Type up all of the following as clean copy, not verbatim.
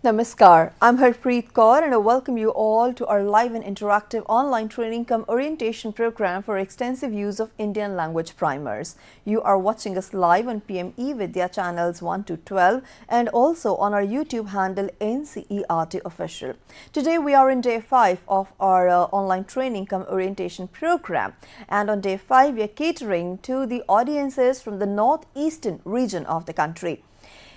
Namaskar, I'm Harpreet Kaur and I welcome you all to our live and interactive online training-cum-orientation program for extensive use of Indian language primers. You are watching us live on PME Vidya channels 1 to 12 and also on our YouTube handle NCERT Official. Today we are in day 5 of our online training-cum-orientation program, and on day 5 we are catering to the audiences from the northeastern region of the country.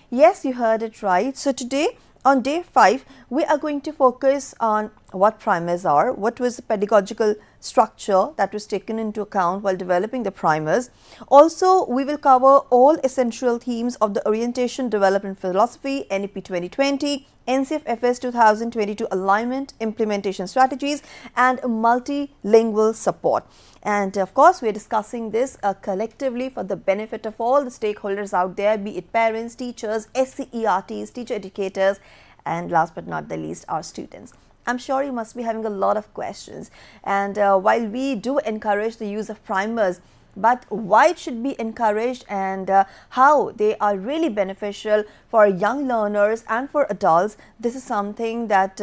Yes, you heard it right. So today, on day 5, we are going to focus on what primers are, what was the pedagogical structure that was taken into account while developing the primers. Also, we will cover all essential themes of the Orientation Development Philosophy, NEP 2020, NCFFS 2022 Alignment, Implementation Strategies and Multilingual Support. And of course, we are discussing this collectively for the benefit of all the stakeholders out there, be it parents, teachers, SCERTs, teacher educators, and last but not the least, our students. I'm sure you must be having a lot of questions. And while we do encourage the use of primers, but why it should be encouraged and how they are really beneficial for young learners and for adults, this is something that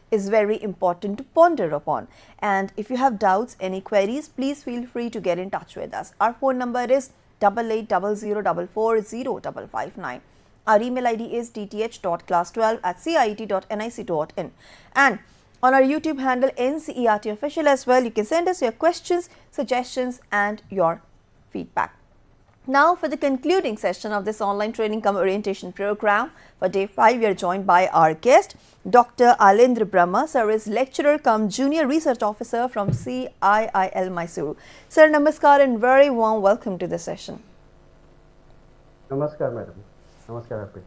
is very important to ponder upon. And if you have doubts, any queries, please feel free to get in touch with us. Our phone number is 8800440559. Our email ID is dth.class12@ciit.nic.in. And on our YouTube handle NCERT Official as well, you can send us your questions, suggestions and your feedback. Now for the concluding session of this online training-cum-orientation program, for day 5 we are joined by our guest, Dr. Aleendra Brahma. Sir is Lecturer-cum-Junior Research Officer from CIIL Mysuru. Sir, namaskar and very warm welcome to the session. Namaskar, madam. Namaskar, Harpreet.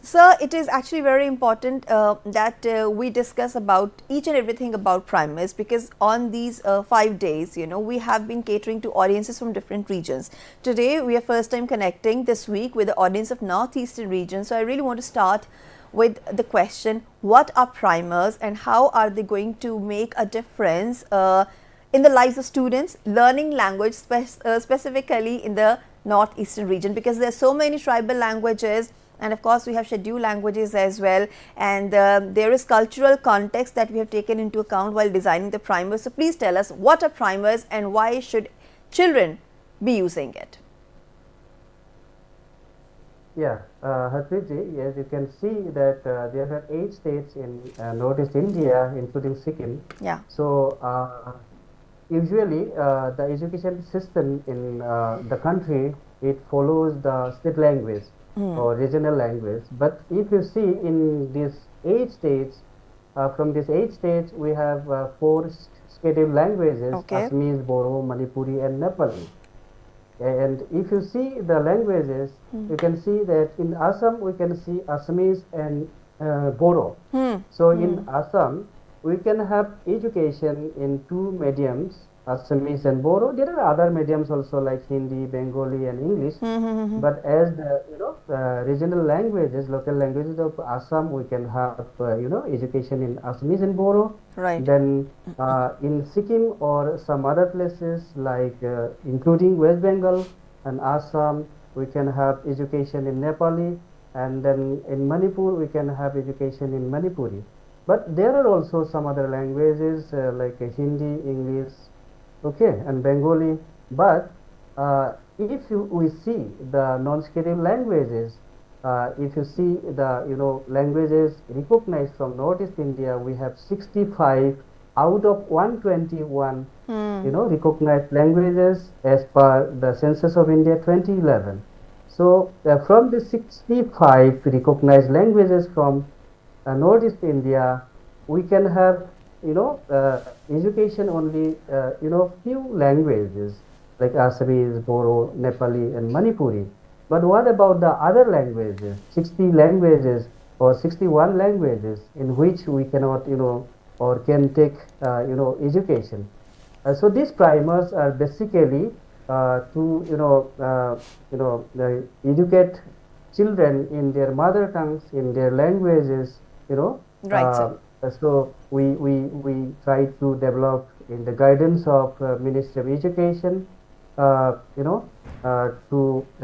Sir, it is actually very important that we discuss about each and everything about primers, because on these 5 days, we have been catering to audiences from different regions. Today, we are first time connecting this week with the audience of Northeastern region. So I really want to start with the question, what are primers and how are they going to make a difference in the lives of students learning language specifically in the Northeastern region, because there are so many tribal languages. And of course, we have scheduled languages as well, and there is cultural context that we have taken into account while designing the primers. So please tell us, what are primers and why should children be using it? Yeah, Harpreet ji, yes, you can see that there are 8 states in Northeast India, including Sikkim. Yeah. So usually the education system in the country, it follows the state language or regional language. But if you see in these 8 states, from these 8 states we have 4 scheduled languages, Okay. Assamese, Bodo, Manipuri and Nepali. And if you see the languages, you can see that in Assam we can see Assamese and Bodo. So in Assam we can have education in 2 mediums, Assamese and Bodo. There are other mediums also like Hindi, Bengali and English. But as the regional languages, local languages of Assam, we can have education in Assamese and Bodo. Right. Then in Sikkim or some other places like including West Bengal and Assam, we can have education in Nepali, and then in Manipur we can have education in Manipuri. But there are also some other languages like Hindi, English, okay, and Bengali. But if we see the non-scheduled languages, if you see the languages recognized from Northeast India, we have 65 out of 121 recognized languages as per the Census of India 2011. So from the 65 recognized languages from Northeast India, we can have education only few languages like Assamese, Bodo, Nepali and Manipuri. But what about the other languages, 60 languages or 61 languages in which we cannot or can take education? So these primers are basically to educate children in their mother tongues, in their languages, Right, sir. So we try to develop in the guidance of Ministry of Education, to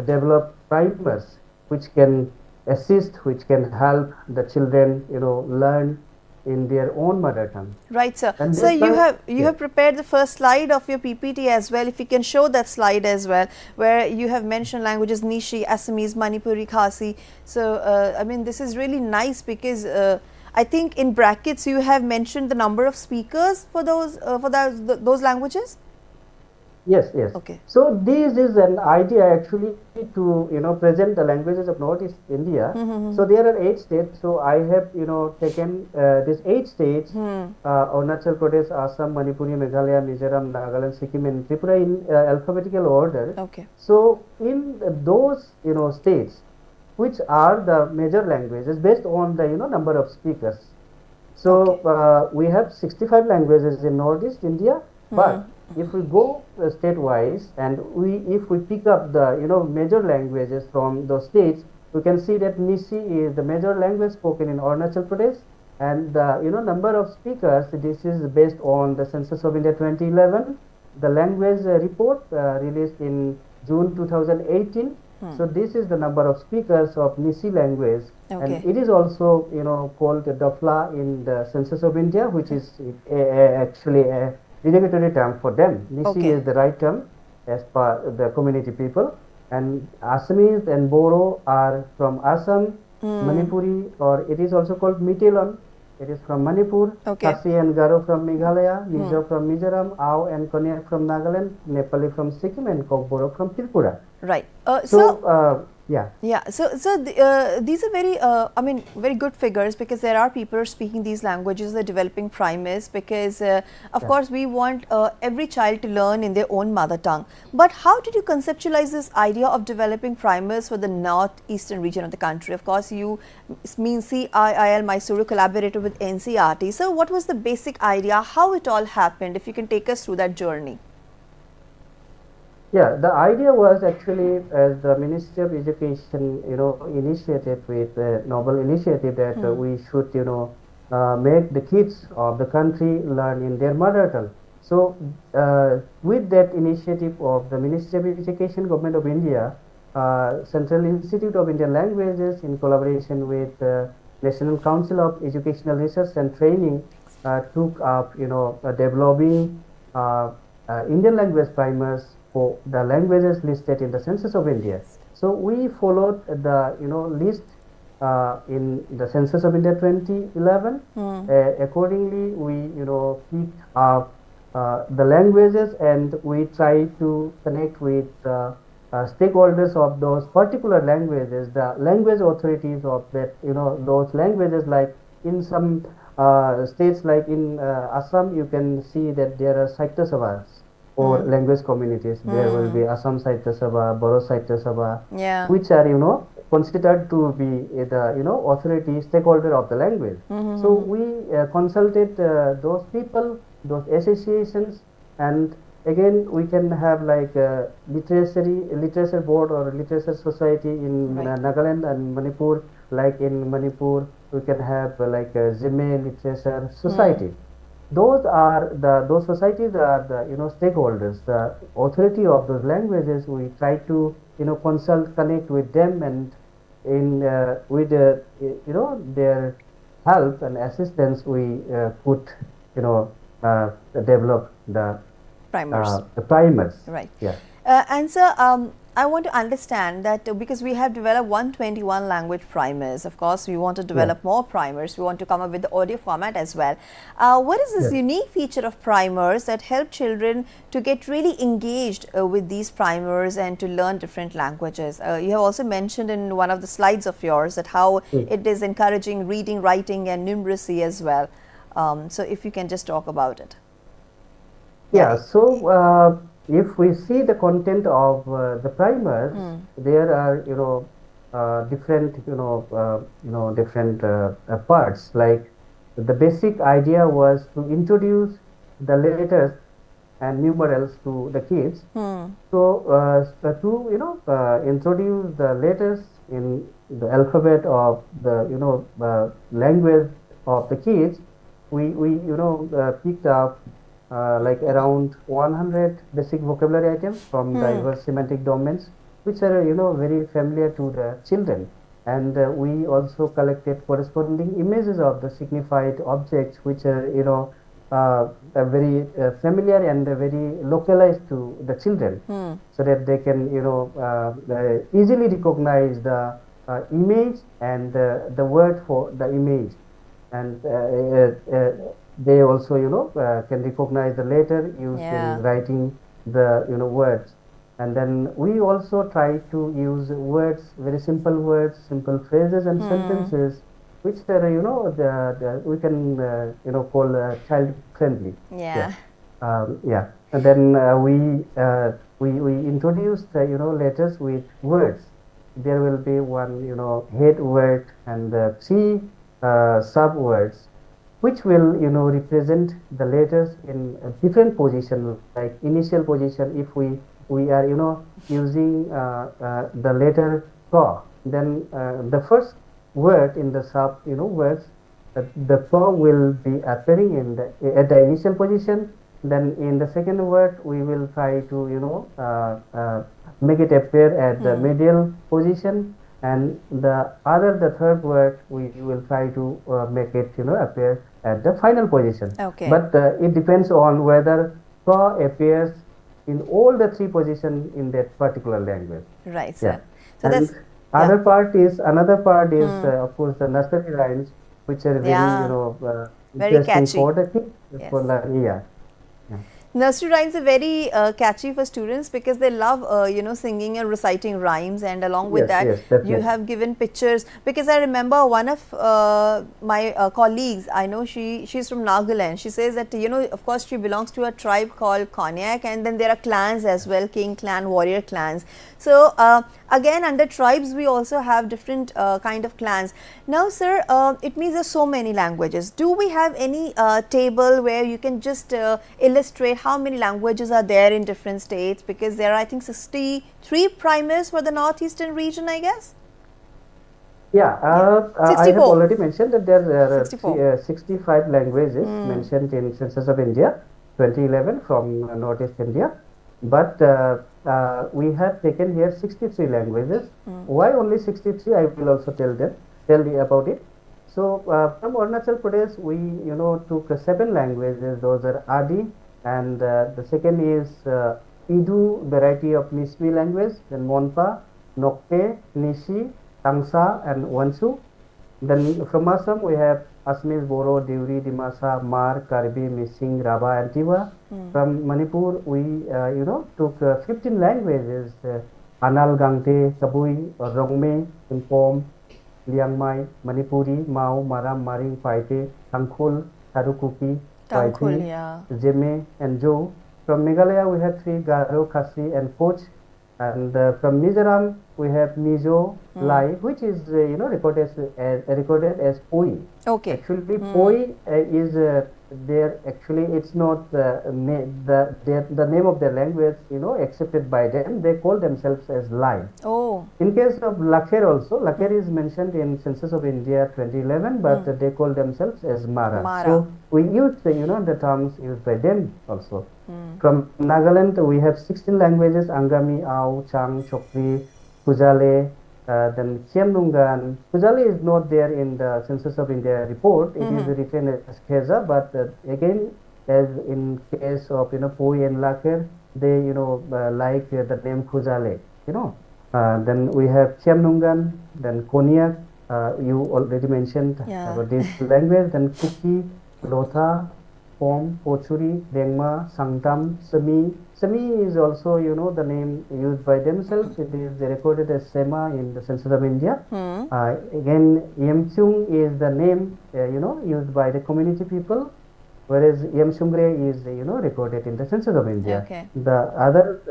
develop primers which can assist, which can help the children, learn in their own mother tongue. Right, sir. And So that's you why, have yeah. prepared the first slide of your PPT as well. If you can show that slide as well, where you have mentioned languages Nishi, Assamese, Manipuri, Khasi. So I mean, this is really nice because I think in brackets you have mentioned the number of speakers for those languages. Yes, yes. Okay. So this is an idea actually to present the languages of Northeast India. So there are 8 states. So I have taken these 8 states: Arunachal Pradesh, Assam, Manipuri, Meghalaya, Mizoram, Nagaland, Sikkim, and Tripura in alphabetical order. Okay. So in those states, which are the major languages based on the number of speakers. So we have 65 languages in Northeast India, but if we go state-wise and if we pick up the major languages from those states, we can see that Nishi is the major language spoken in Arunachal Pradesh, and the number of speakers, this is based on the Census of India 2011, the language report released in June 2018. So this is the number of speakers of Nishi language, and it is also called Dafla in the Census of India, which is actually a derogatory term for them. Nishi is the right term as per the community people, and Assamese and Boro are from Assam. Manipuri, or it is also called Mitelon, it is from Manipur. Khasi and Garo from Meghalaya, Mizo from Mizoram, Ao and Konyak from Nagaland, Nepali from Sikkim, and Kokboro from Tripura. Right. Yeah. Yeah. So these are very, I mean, very good figures, because there are people speaking these languages, the developing primers, because of course we want every child to learn in their own mother tongue. But how did you conceptualize this idea of developing primers for the northeastern region of the country? Of course, you mean CIIL Mysuru collaborated with NCERT. So what was the basic idea? How it all happened? If you can take us through that journey. Yeah, the idea was actually, as the Ministry of Education, initiated with a noble initiative that we should, make the kids of the country learn in their mother tongue. So, with that initiative of the Ministry of Education, Government of India, Central Institute of Indian Languages, in collaboration with National Council of Educational Research and Training, took up, developing Indian language primers for the languages listed in the Census of India. So we followed the list in the Census of India 2011. Accordingly, we picked up the languages, and we try to connect with stakeholders of those particular languages, the language authorities of that those languages. Like in some states, like in Assam, you can see that there are Sahitya Sabhas or language communities. There will be Assam Sahitya Sabha, Boro Sahitya Sabha, which are considered to be the authority stakeholder of the language. So we consulted those people, those associations, and again we can have like a literature board or literature society in Nagaland and Manipur. Like in Manipur, we can have like a Zime Literature Society. Those societies are the stakeholders, the authority of those languages. We try to consult, connect with them, and in with their help and assistance, we could develop the primers. The primers. Right. Yeah. And so I want to understand that because we have developed 121 language primers, of course, we want to develop more primers. We want to come up with the audio format as well. What is this unique feature of primers that help children to get really engaged with these primers and to learn different languages? You have also mentioned in one of the slides of yours that how it is encouraging reading, writing, and numeracy as well. So if you can just talk about it. Yeah. So if we see the content of the primers, there are different different parts. Like the basic idea was to introduce the letters and numerals to the kids. So to introduce the letters in the alphabet of the language of the kids, we picked up like around 100 basic vocabulary items from diverse semantic domains, which are very familiar to the children. and we also collected corresponding images of the signified objects, which are very familiar and very localized to the children, so that they can easily recognize the image and the word for the image, and they also can recognize the letter used in writing the words. And then we also try to use words, very simple words, simple phrases and sentences, which are we can call child friendly. Yeah. Yeah. And then we introduced letters with words. There will be one head word and three sub words, which will represent the letters in a different position, like initial position. If we are using the letter ka, then the first word in the sub words, the ka will be appearing in the at the initial position. Then in the second word we will try to make it appear at the medial position, and the third word we will try to make it appear at the final position. Okay. But it depends on whether ka appears in all the three positions in that particular language. Right, sir. Yeah. So and that's another part is of course the nursery rhymes, which are very very interesting catchy. for the kids. Yes. For the, Nursery rhymes are very catchy for students because they love singing and reciting rhymes, and along with that you have given pictures, because I remember one of my colleagues, I know she's from Nagaland. She says that of course she belongs to a tribe called Konyak, and then there are clans as well, king clan, warrior clans. So again, under tribes we also have different kind of clans. Now sir, it means there's so many languages. Do we have any table where you can just illustrate how many languages are there in different states? Because there are, I think, 63 primers for the northeastern region, I guess. Yeah, I have already mentioned that there are 65 languages mentioned in Census of India 2011 from Northeast India, but we have taken here 63 languages. Why only 63? I will also tell you about it. So from Arunachal Pradesh, we took 7 languages. Those are Adi, and the second is Idu, variety of Nismi language, then Monpa, Nokte, Nishi, Tangsa, and Wansu. Then from Assam we have Assamese, Boro, Deuri, Dimasa, Mar, Karbi, Mising, Raba, and Tiwa. From Manipur we took 15 languages: Anal, Gangte, Kabui, Rongme, Impom, Liangmai, Manipuri, Mao, Maram, Maring, Paite, Tangkhul, Tarukupi, Paiti, Jeme, and Jo. From Meghalaya we have 3: Garo, Khasi, and Koch. And from Mizoram we have Mizo, Lai, which is recorded as Poi. Okay. Actually, Poi is there. Actually, it's not the name of their language, accepted by them. They call themselves as Lai. Oh. In case of Lakher also, Lakher is mentioned in Census of India 2011, but they call themselves as Mara. So we use the terms used by them also. From Nagaland we have 16 languages: Angami, Ao, Chang, Chokri, Kujale, then Khiamnungan. Kujale is not there in the Census of India report. It is written as Kheza, but again, as in case of Poi and Lakher, they like the name Kujale. Then we have Khiamnungan, then Konyak. You already mentioned about this language. Then Kuki, Lotha, Pom, Pochuri, Dengma, Sangtam, Sami. Sami is also, the name used by themselves. It is recorded as Sema in the Census of India. Again, Yemchung is the name, used by the community people, whereas Yemchungre is, recorded in the Census of India. Okay. The other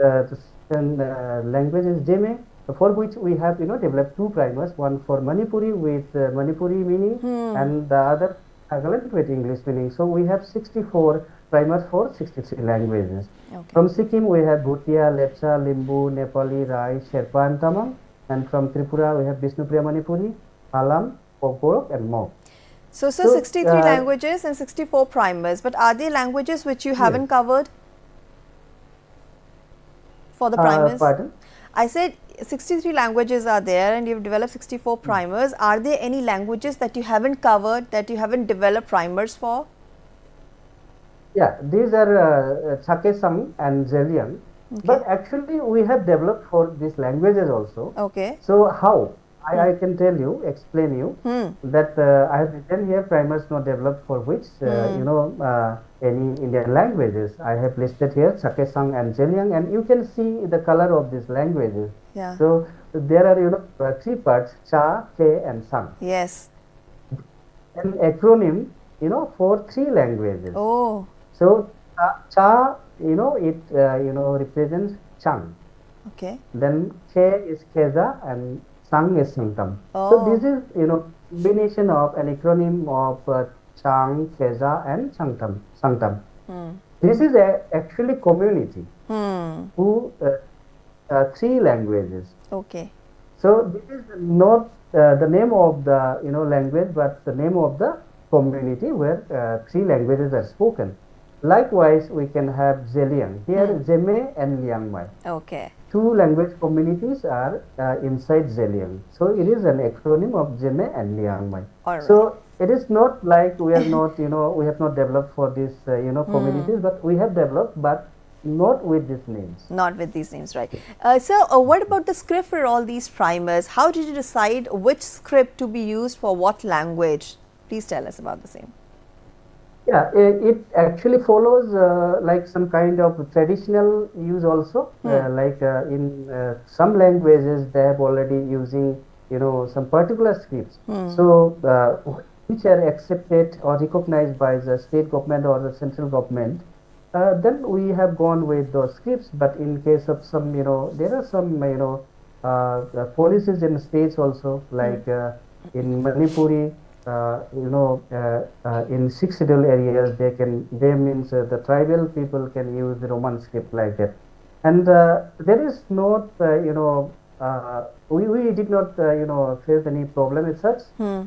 language is Jeme, for which we have, developed 2 primers, one for Manipuri with Manipuri meaning, and the other Nagaland with English meaning. So we have 64 primers for 63 languages. Okay. From Sikkim we have Bhutia, Lepcha, Limbu, Nepali, Rai, Sherpa, and Tamang. And from Tripura we have Vishnupriya Manipuri, Alam, Pogorok, and Mo. So 63 languages and 64 primers. But are there languages which you haven't covered for the primers? Pardon? I said 63 languages are there and you've developed 64 primers. Are there any languages that you haven't covered, that you haven't developed primers for? Yeah, these are Sakesang and Zeliang. Okay. But actually, we have developed for these languages also. Okay. So how? I can tell you, explain you that I have written here primers not developed for which any Indian languages. I have listed here Sakesang and Zeliang, and you can see the color of these languages. Yeah. So there are three parts: Cha, Ke, and Sang. Yes. An acronym for three languages. Oh. So Cha it represents Chang. Okay. Then Ke is Keza and Sang is Sangtam. Oh. So this is combination of an acronym of Chang, Keza and Sangtam. This is actually community who three languages. Okay. So this is not the name of the language, but the name of the community where three languages are spoken. Likewise, we can have Zeliang. Here, Zeme and Liangmai. Okay. Two language communities are inside Zeliang. So it is an acronym of Zeme and Liangmai. All right. So it is not like we are not, we have not developed for these, communities, but we have developed, but not with these names. Not with these names, right. So, what about the script for all these primers? How did you decide which script to be used for what language? Please tell us about the same. Yeah, it actually follows like some kind of traditional use also. Like in some languages, they have already using some particular scripts. So which are accepted or recognized by the state government or the central government. Then we have gone with those scripts. But in case of some, there are some policies in states also, like in Manipuri. In 6 scheduled areas, they means the tribal people can use the Roman script like that, and there is not, we did not, face any problem as such,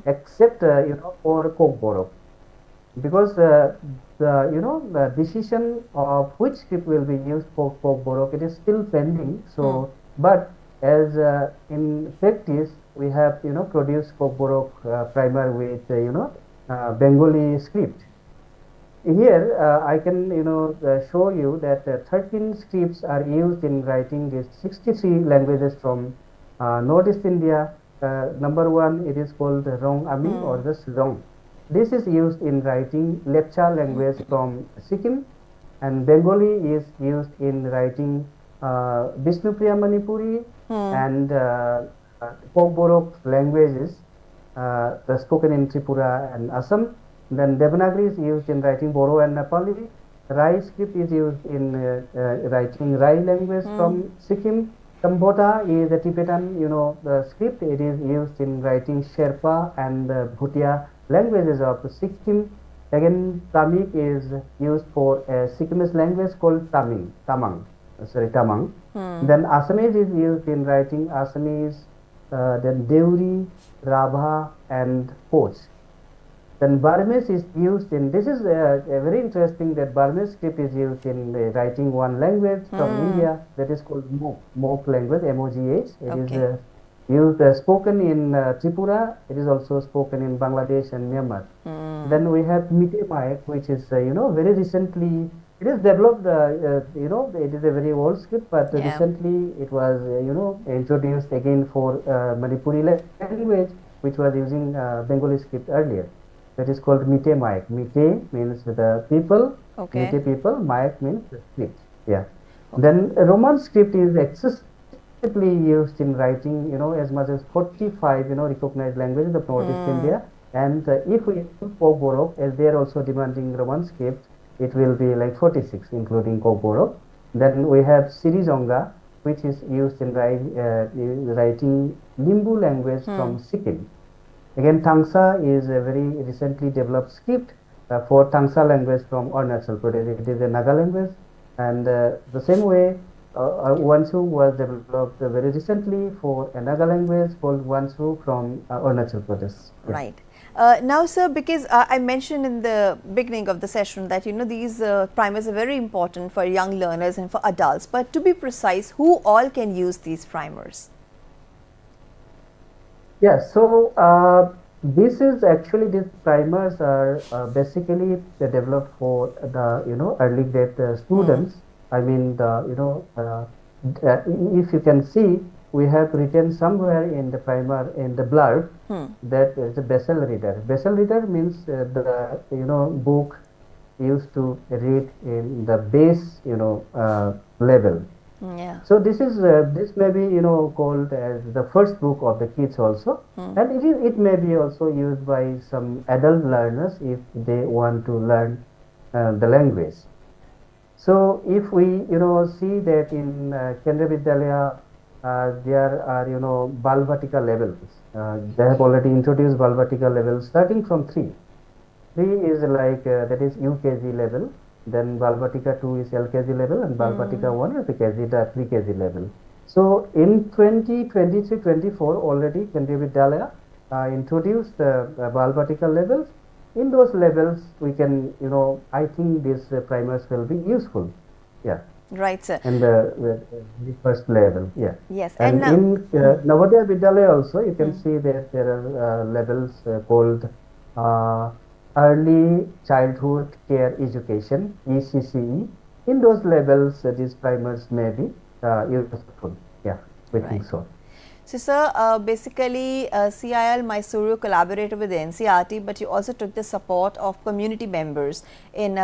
except, for Kokborok, because the decision of which script will be used for Kokborok, it is still pending. So, but as in practice, we have produced Kokborok primer with Bengali script. Here I can show you that 13 scripts are used in writing these 63 languages from Northeast India. Number one, it is called Rong Ami or just Rong. This is used in writing Lepcha language from Sikkim, and Bengali is used in writing Vishnupriya Manipuri and Kokborok languages spoken in Tripura and Assam. Then Devanagari is used in writing Bodo and Nepali. Rai script is used in writing Rai language from Sikkim. Kambota is a Tibetan, the script. It is used in writing Sherpa and Bhutia languages of Sikkim. Again, Tamil is used for a Sikkimese language called Tamang. Then Assamese is used in writing Assamese, then Deuri, Rabha and Poch. Then Burmese is used in, this is very interesting that Burmese script is used in writing one language from India that is called Mok language, M-O-G-H. It is used, spoken in Tripura. It is also spoken in Bangladesh and Myanmar. Then we have Mite Maek, which is, very recently, it is developed, it is a very old script, but recently it was, introduced again for Manipuri language, which was using Bengali script earlier. That is called Mite Maek. Mite means the people, Mite people, Maek means the script. Yeah. Then Roman script is excessively used in writing, as much as 45, recognized languages of Northeast India. And if we include Kokborok, as they are also demanding Roman script, it will be like 46, including Kokborok. Then we have Sirizonga, which is used in writing Limbu language from Sikkim. Again, Tangsa is a very recently developed script for Tangsa language from Arunachal Pradesh. It is a Naga language, and the same way Wansu was developed very recently for a Naga language called Wansu from Arunachal Pradesh. Right. Now, sir, because I mentioned in the beginning of the session that these primers are very important for young learners and for adults. But to be precise, who all can use these primers? Yeah, so this is actually these primers are basically they developed for the early grade students. I mean the if you can see, we have written somewhere in the primer in the blurb that is a vessel reader. Vessel reader means the book used to read in the base level. Yeah. So this may be called as the first book of the kids also, and it may be also used by some adult learners if they want to learn the language. So if we see that in Kendra Vidyalaya there are Balvatika levels. They have already introduced Balvatika levels starting from 3. 3 is like that is UKG level. Then Balvatika 2 is LKG level, and Balvatika 1 is the pre-KG level. So in 2023-24 already Kendriya Vidyalaya introduced the Balvatika levels. In those levels we can I think these primers will be useful. Yeah. Right, sir. And the first level, yeah. Yes, and in Navodaya Vidyalaya also you can see that there are levels called Early Childhood Care Education, ECCE. In those levels, these primers may be useful. Yeah, we think so. So, sir, basically CIIL Mysuru collaborated with the NCERT, but you also took the support of community members in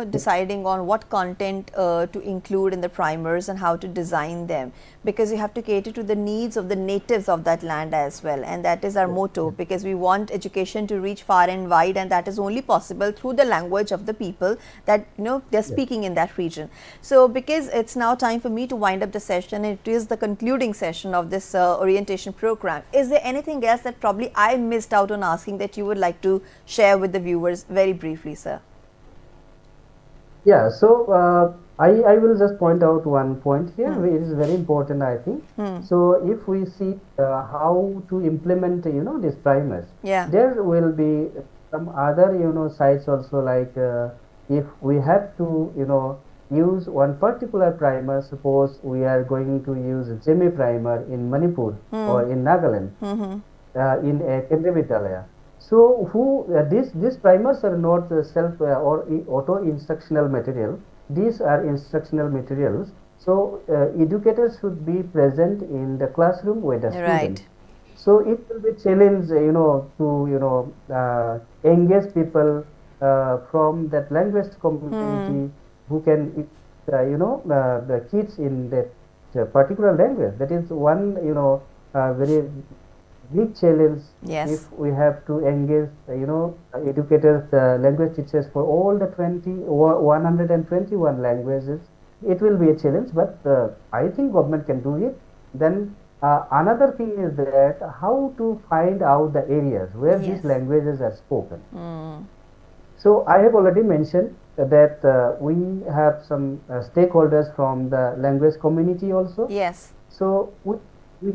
deciding on what content to include in the primers and how to design them, because you have to cater to the needs of the natives of that land as well, and that is our motto, because we want education to reach far and wide, and that is only possible through the language of the people that they're speaking in that region. So because it's now time for me to wind up the session, it is the concluding session of this orientation program. Is there anything else that probably I missed out on asking that you would like to share with the viewers very briefly, sir? Yeah, so I will just point out one point here, which is very important, I think. So if we see how to implement these primers, there will be some other sites also, like if we have to use one particular primer. Suppose we are going to use a Jemmy primer in Manipur or in Nagaland, in Kendriya Vidyalaya. So these primers are not self or auto instructional material. These are instructional materials. So educators should be present in the classroom with the students. So it will be challenge to engage people from that language community who can the kids in that particular language. That is one very big challenge. If we have to engage educators, language teachers for all the 121 languages, it will be a challenge, but I think government can do it. Then another thing is that how to find out the areas where these languages are spoken. So I have already mentioned that we have some stakeholders from the language community also. So we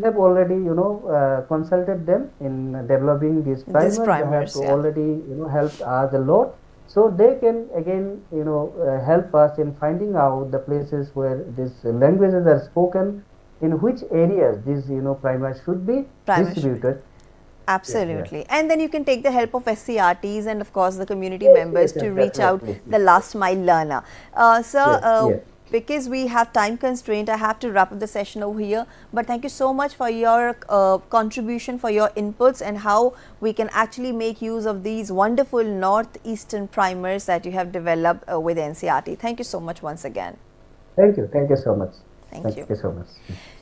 have already consulted them in developing these primers. They have already helped us a lot. So they can again help us in finding out the places where these languages are spoken, in which areas these primers should be distributed. Absolutely. And then you can take the help of SCRTs and of course the community members to reach out the last mile learner. Sir, because we have time constraint, I have to wrap up the session over here. But thank you so much for your contribution, for your inputs, and how we can actually make use of these wonderful northeastern primers that you have developed with NCERT. Thank you so much once again. Thank you. Thank you so much. Thank you so much.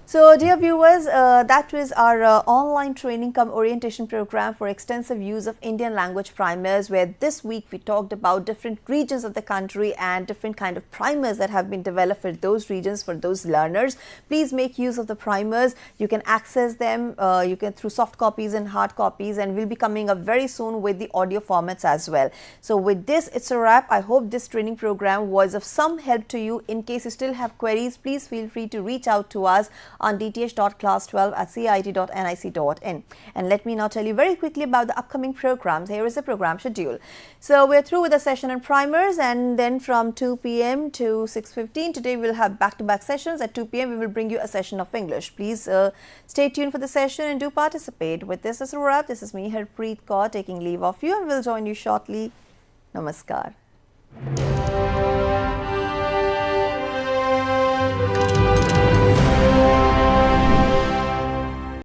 So, dear viewers, that was our online training-cum-orientation program for extensive use of Indian language primers, where this week we talked about different regions of the country and different kind of primers that have been developed for those regions, for those learners. Please make use of the primers. You can access them you can through soft copies and hard copies, and we'll be coming up very soon with the audio formats as well. So with this, it's a wrap. I hope this training program was of some help to you. In case you still have queries, please feel free to reach out to us. on dth.class12@cit.nic.in. And let me now tell you very quickly about the upcoming programs. Here is the program schedule. So we're through with the session on primers, and then from 2 p.m. to 6:15 today we'll have back-to-back sessions. At 2 p.m. we will bring you a session of English. Please stay tuned for the session and do participate. With this as a wrap, this is me, Harpreet Kaur, taking leave of you, and we'll join you shortly. Namaskar.